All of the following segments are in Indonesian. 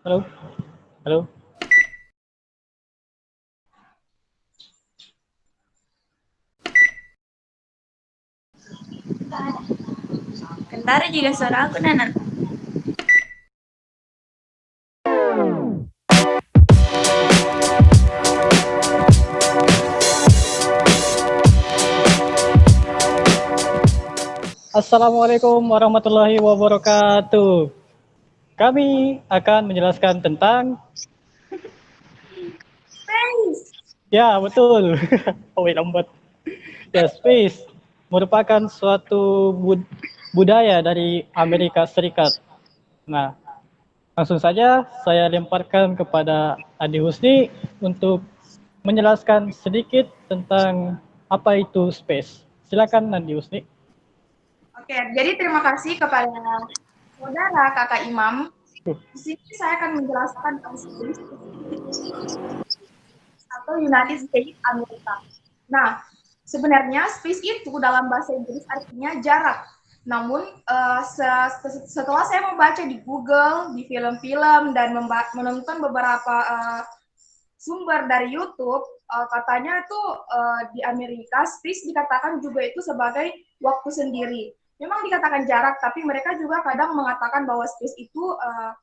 Halo, halo. Kentara juga suara aku Nana. Assalamualaikum warahmatullahi wabarakatuh. Kami akan menjelaskan tentang Space. ya betul. Oh, lambat. Ya, space merupakan suatu budaya dari Amerika Serikat. Nah, langsung saja saya lemparkan kepada Adi Husni untuk menjelaskan sedikit tentang apa itu space. Silakan Adi Husni. Oke, jadi terima kasih kepada saudara kakak Imam. Uh, Di sini saya akan menjelaskan tentang space atau United States Amerika. Nah, sebenarnya space itu dalam bahasa Inggris artinya jarak. Namun setelah saya membaca di Google, di film-film dan menonton beberapa sumber dari YouTube, katanya itu di Amerika space dikatakan juga itu sebagai waktu sendiri. Memang dikatakan jarak, tapi mereka juga kadang mengatakan bahwa space itu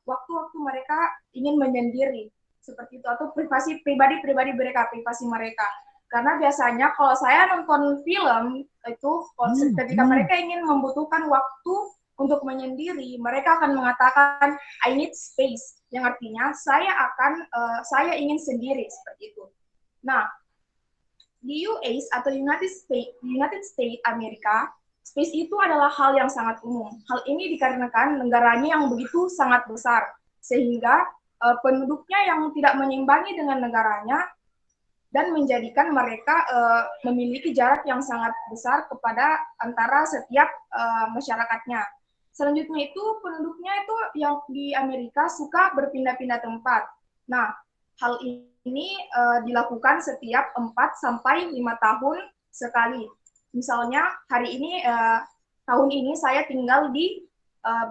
waktu-waktu mereka ingin menyendiri seperti itu, atau pribadi mereka, privasi mereka. Karena biasanya kalau saya nonton film itu, ketika mereka ingin membutuhkan waktu untuk menyendiri, mereka akan mengatakan I need space, yang artinya saya ingin sendiri seperti itu. Nah, di US atau United States Amerika, space itu adalah hal yang sangat umum. Hal ini dikarenakan negaranya yang begitu sangat besar, sehingga penduduknya yang tidak menyimbangi dengan negaranya dan menjadikan mereka memiliki jarak yang sangat besar kepada antara setiap masyarakatnya. Selanjutnya itu penduduknya itu yang di Amerika suka berpindah-pindah tempat. Nah, hal ini dilakukan setiap 4 sampai 5 tahun sekali. Misalnya hari ini tahun ini saya tinggal di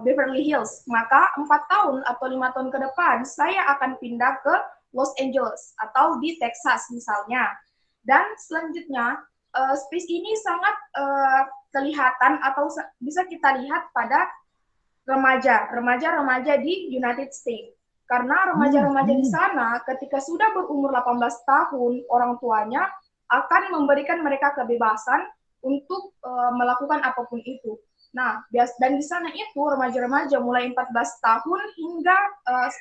Beverly Hills, maka 4 tahun atau 5 tahun ke depan saya akan pindah ke Los Angeles atau di Texas misalnya. Dan selanjutnya space ini sangat kelihatan atau bisa kita lihat pada remaja di United States. Karena remaja-remaja di sana ketika sudah berumur 18 tahun, orang tuanya akan memberikan mereka kebebasan untuk melakukan apapun itu. Nah, dan di sana itu remaja-remaja mulai 14 tahun hingga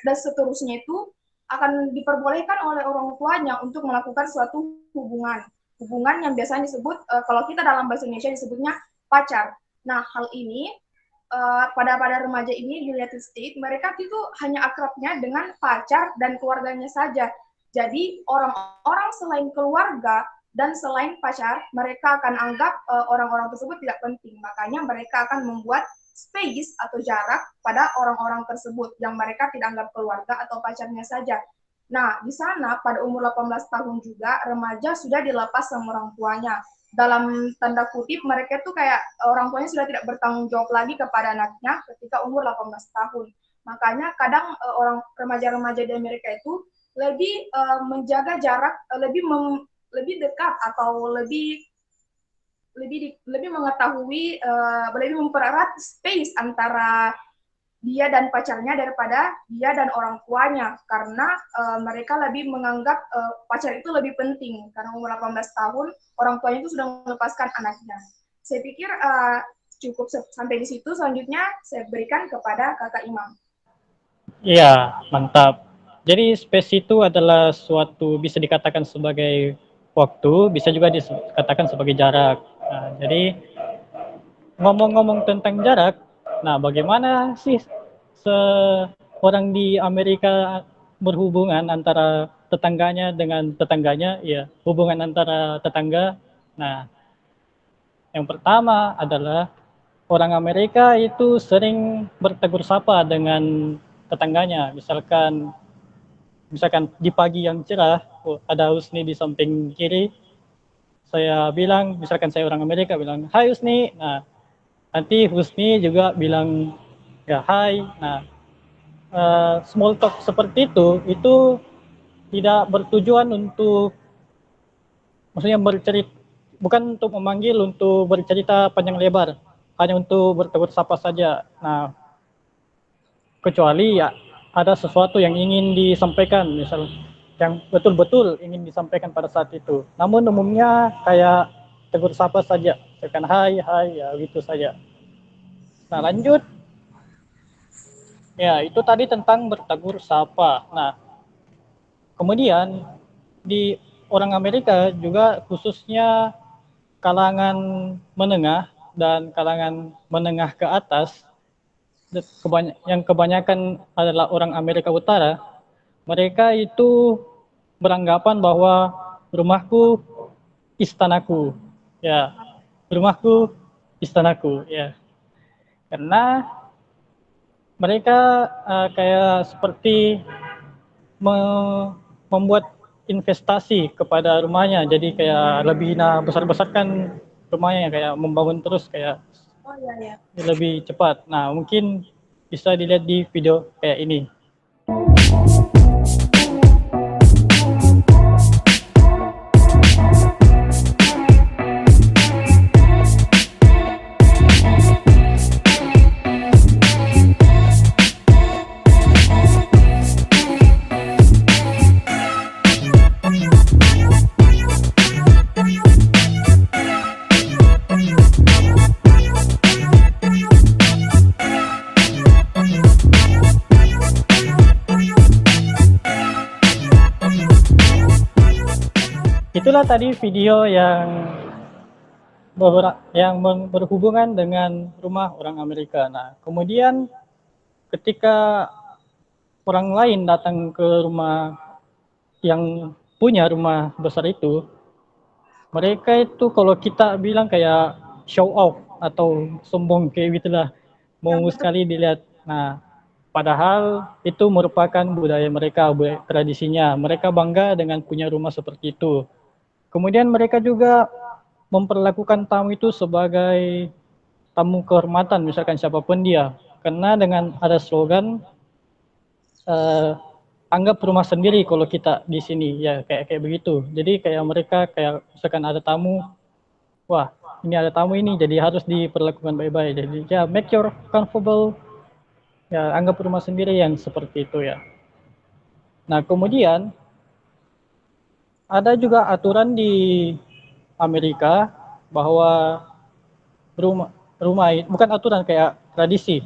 dan seterusnya itu akan diperbolehkan oleh orang tuanya untuk melakukan suatu hubungan yang biasanya disebut kalau kita dalam bahasa Indonesia disebutnya pacar. Nah, hal ini pada remaja ini di United States, mereka itu hanya akrabnya dengan pacar dan keluarganya saja. Jadi orang-orang selain keluarga dan selain pacar, mereka akan anggap orang-orang tersebut tidak penting. Makanya mereka akan membuat space atau jarak pada orang-orang tersebut yang mereka tidak anggap keluarga atau pacarnya saja. Nah, di sana pada umur 18 tahun juga remaja sudah dilepas sama orang tuanya. Dalam tanda kutip mereka tuh kayak orang tuanya sudah tidak bertanggung jawab lagi kepada anaknya ketika umur 18 tahun. Makanya kadang orang remaja-remaja di Amerika itu lebih menjaga jarak, lebih dekat atau lebih mengetahui, lebih mempererat space antara dia dan pacarnya daripada dia dan orang tuanya, karena mereka lebih menganggap pacar itu lebih penting karena umur 18 tahun orang tuanya itu sudah melepaskan anaknya. Saya pikir cukup sampai di situ. Selanjutnya saya berikan kepada kakak Imam. Iya, mantap. Jadi space itu adalah suatu bisa dikatakan sebagai waktu, bisa juga dikatakan sebagai jarak. Nah, jadi ngomong-ngomong tentang jarak, nah bagaimana sih seorang di Amerika berhubungan antara tetangganya dengan tetangganya? Ya, hubungan antara tetangga. Nah, yang pertama adalah orang Amerika itu sering bertegur sapa dengan tetangganya. Misalkan di pagi yang cerah, ada Husni di samping kiri, saya bilang, misalkan saya orang Amerika bilang, "Hai Husni." Nah, nanti Husni juga bilang, "Ya, hai." Nah, small talk seperti itu tidak bertujuan untuk, maksudnya bercerita, bukan untuk memanggil untuk bercerita panjang lebar, hanya untuk bertegur sapa saja. Nah, kecuali ya ada sesuatu yang ingin disampaikan, misal yang betul-betul ingin disampaikan pada saat itu. Namun umumnya kayak tegur sapa saja, tekan hai hai ya gitu saja. Nah lanjut, ya itu tadi tentang bertegur sapa. Nah kemudian di orang Amerika juga khususnya kalangan menengah dan kalangan menengah ke atas, yang kebanyakan adalah orang Amerika Utara, mereka itu beranggapan bahwa rumahku istanaku, ya, rumahku istanaku, ya, karena mereka kayak seperti membuat investasi kepada rumahnya, jadi kayak lebih besar-besarkan rumahnya, kayak membangun terus kayak Oh iya ya. lebih cepat. Nah mungkin bisa dilihat di video kayak ini. Itulah tadi video yang berhubungan dengan rumah orang Amerika. Nah, kemudian ketika orang lain datang ke rumah yang punya rumah besar itu, mereka itu kalau kita bilang kayak show off atau sombong kayak gitulah, Yang mau betul. sekali dilihat. Nah, padahal itu merupakan budaya mereka, tradisinya. Mereka bangga dengan punya rumah seperti itu. Kemudian mereka juga memperlakukan tamu itu sebagai tamu kehormatan, misalkan siapapun dia. Karena dengan ada slogan, eh, anggap rumah sendiri kalau kita di sini, ya kayak kayak begitu. Jadi kayak mereka kayak misalkan ada tamu, wah ini ada tamu ini, jadi harus diperlakukan baik-baik. Jadi ya make your comfortable, ya anggap rumah sendiri yang seperti itu ya. Nah kemudian ada juga aturan di Amerika bahwa rumah rumah bukan aturan, kayak tradisi.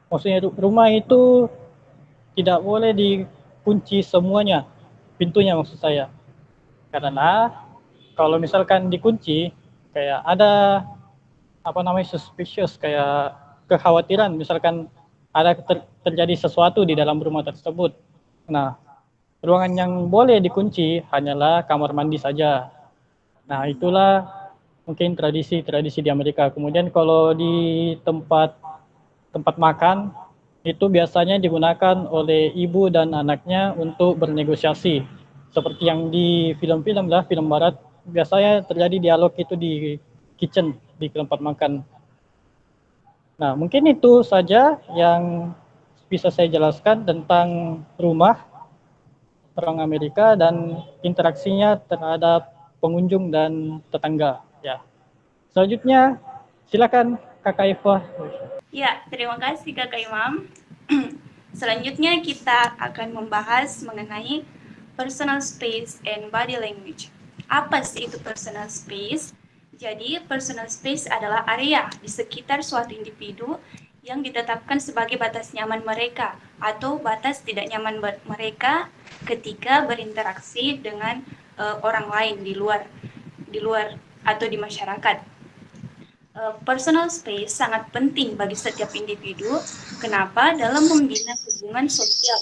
Maksudnya rumah itu tidak boleh dikunci semuanya, pintunya maksud saya. Karena kalau misalkan dikunci, kayak ada apa namanya suspicious, kayak kekhawatiran misalkan ada terjadi sesuatu di dalam rumah tersebut. Nah, ruangan yang boleh dikunci hanyalah kamar mandi saja. Nah, itulah mungkin tradisi-tradisi di Amerika. Kemudian kalau di tempat tempat makan itu biasanya digunakan oleh ibu dan anaknya untuk bernegosiasi. Seperti yang di film-film lah, film barat, biasanya terjadi dialog itu di kitchen, di tempat makan. Nah, mungkin itu saja yang bisa saya jelaskan tentang rumah orang Amerika dan interaksinya terhadap pengunjung dan tetangga. Ya. Selanjutnya, silakan Kakak Eva. Ya, terima kasih Kakak Imam. Selanjutnya kita akan membahas mengenai personal space and body language. Apa sih itu personal space? Jadi, personal space adalah area di sekitar suatu individu yang ditetapkan sebagai batas nyaman mereka atau batas tidak nyaman mereka ketika berinteraksi dengan orang lain di luar atau di masyarakat. Personal space sangat penting bagi setiap individu. Kenapa? Dalam membina hubungan sosial,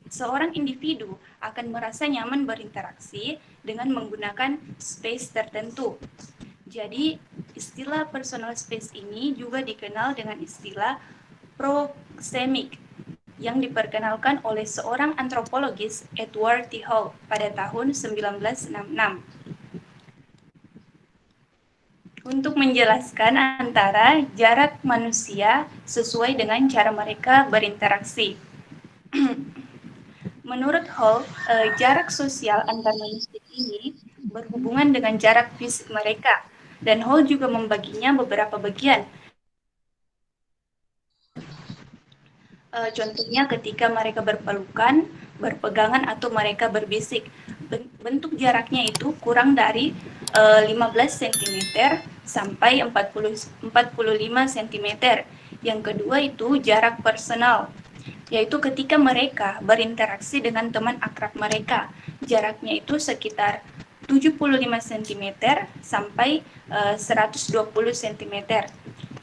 seorang individu akan merasa nyaman berinteraksi dengan menggunakan space tertentu. Jadi, istilah personal space ini juga dikenal dengan istilah proxemic yang diperkenalkan oleh seorang antropologis Edward T. Hall pada tahun 1966. untuk menjelaskan antara jarak manusia sesuai dengan cara mereka berinteraksi. Menurut Hall, jarak sosial antar manusia ini berhubungan dengan jarak fisik mereka, dan Hall juga membaginya beberapa bagian. Contohnya ketika mereka berpelukan, berpegangan, atau mereka berbisik. Bentuk jaraknya itu kurang dari 15 cm sampai 45 cm. Yang kedua itu jarak personal, yaitu ketika mereka berinteraksi dengan teman akrab mereka. Jaraknya itu sekitar 75 cm sampai 120 cm.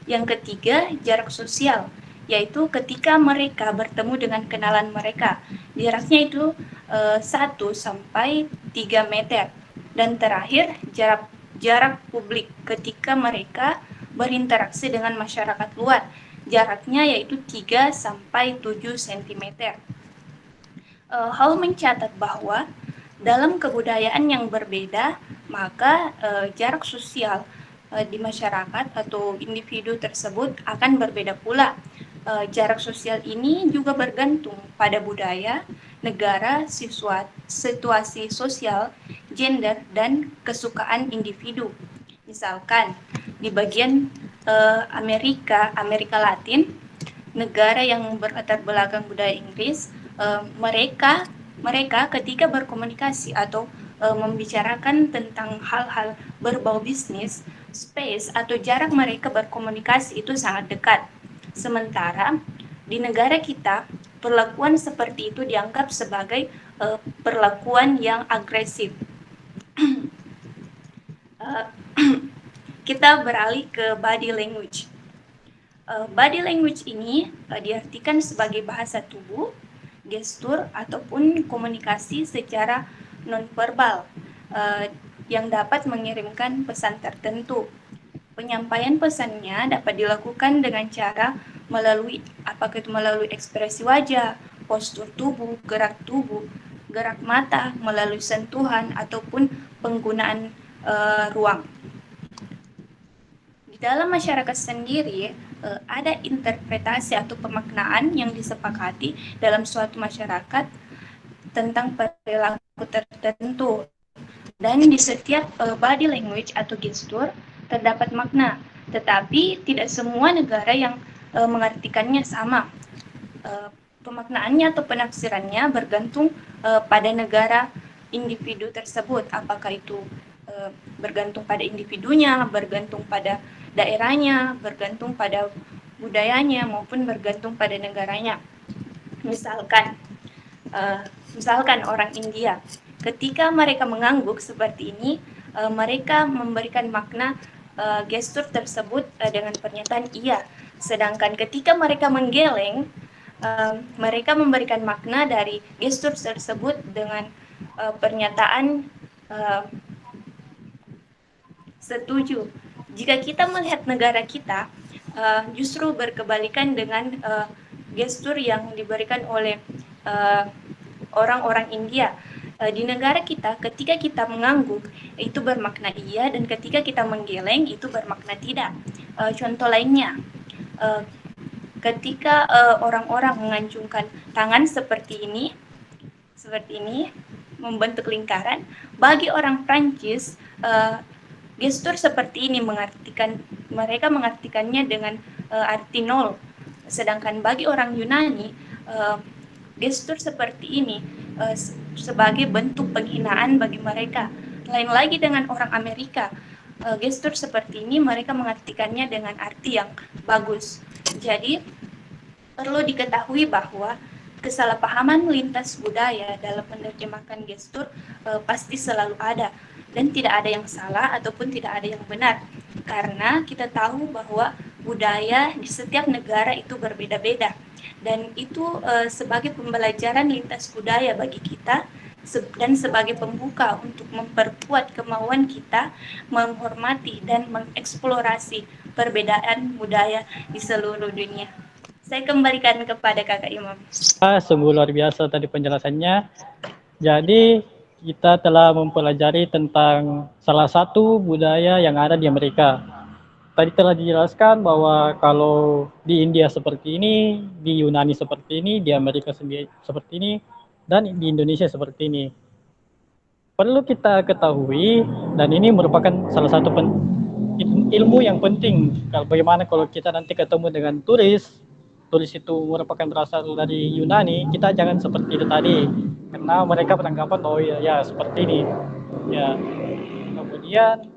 Yang ketiga, jarak sosial, yaitu ketika mereka bertemu dengan kenalan mereka. Jaraknya itu 1 sampai 3 meter. Dan terakhir, jarak publik ketika mereka berinteraksi dengan masyarakat luar. Jaraknya yaitu 3 sampai 7 cm. Hall mencatat bahwa dalam kebudayaan yang berbeda, maka jarak sosial di masyarakat atau individu tersebut akan berbeda pula. Jarak sosial ini juga bergantung pada budaya, negara, situasi sosial, gender, dan kesukaan individu. Misalkan di bagian Amerika Latin, negara yang berlatar belakang budaya Inggris, mereka ketika berkomunikasi atau membicarakan tentang hal-hal berbau bisnis, space atau jarak mereka berkomunikasi itu sangat dekat. Sementara di negara kita, perlakuan seperti itu dianggap sebagai perlakuan yang agresif. Kita beralih ke body language. Body language ini diartikan sebagai bahasa tubuh, gestur, ataupun komunikasi secara nonverbal yang dapat mengirimkan pesan tertentu. Penyampaian pesannya dapat dilakukan dengan cara melalui ekspresi wajah, postur tubuh, gerak mata, melalui sentuhan, ataupun penggunaan ruang. Di dalam masyarakat sendiri, ada interpretasi atau pemaknaan yang disepakati dalam suatu masyarakat tentang perilaku tertentu. Dan di setiap body language atau gestur terdapat makna, tetapi tidak semua negara yang mengartikannya sama. Pemaknaannya atau penafsirannya bergantung pada negara individu tersebut, apakah itu bergantung pada individunya, bergantung pada daerahnya, bergantung pada budayanya, maupun bergantung pada negaranya. Misalkan orang India, ketika mereka mengangguk seperti ini, mereka memberikan makna gestur tersebut dengan pernyataan iya. Sedangkan ketika mereka menggeleng, mereka memberikan makna dari gestur tersebut dengan pernyataan setuju. Jika kita melihat negara kita, justru berkebalikan dengan gestur yang diberikan oleh orang-orang India. Di negara kita, ketika kita mengangguk, itu bermakna iya, dan ketika kita menggeleng, itu bermakna tidak. Contoh lainnya, ketika orang-orang mengacungkan tangan seperti ini, membentuk lingkaran, bagi orang Prancis, gestur seperti ini mereka mengartikannya dengan arti nol. Sedangkan bagi orang Yunani, gestur seperti ini sebagai bentuk penghinaan bagi mereka. Lain lagi dengan orang Amerika, gestur seperti ini mereka mengartikannya dengan arti yang bagus. Jadi perlu diketahui bahwa kesalahpahaman lintas budaya dalam menerjemahkan gestur pasti selalu ada, dan tidak ada yang salah ataupun tidak ada yang benar, karena kita tahu bahwa budaya di setiap negara itu berbeda-beda, dan itu sebagai pembelajaran lintas budaya bagi kita dan sebagai pembuka untuk memperkuat kemauan kita menghormati dan mengeksplorasi perbedaan budaya di seluruh dunia. Saya kembalikan kepada Kakak Imam. Sungguh luar biasa tadi penjelasannya. Jadi kita telah mempelajari tentang salah satu budaya yang ada di Amerika, tadi telah dijelaskan bahwa kalau di India seperti ini, di Yunani seperti ini, di Amerika sendiri seperti ini, dan di Indonesia seperti ini. Perlu kita ketahui, dan ini merupakan salah satu ilmu yang penting. Bagaimana kalau kita nanti ketemu dengan turis itu merupakan berasal dari Yunani, kita jangan seperti itu tadi, karena mereka beranggapan bahwa ya seperti ini. Ya, kemudian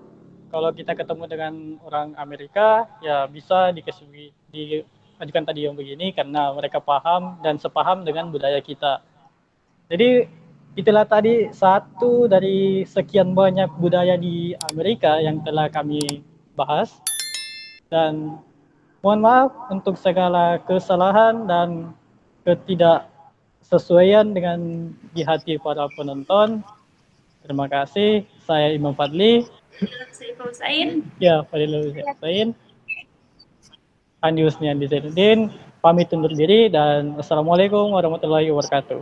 kalau kita ketemu dengan orang Amerika, ya bisa diajukan tadi yang begini karena mereka paham dan sepaham dengan budaya kita. Jadi itulah tadi satu dari sekian banyak budaya di Amerika yang telah kami bahas. Dan mohon maaf untuk segala kesalahan dan ketidaksesuaian dengan di hati para penonton. Terima kasih. Saya Imam Fadli. Saya Fauzain. Ya, Fadilul Zain. Andi Husnian Zainuddin. Pamit undur diri dan wassalamualaikum warahmatullahi wabarakatuh.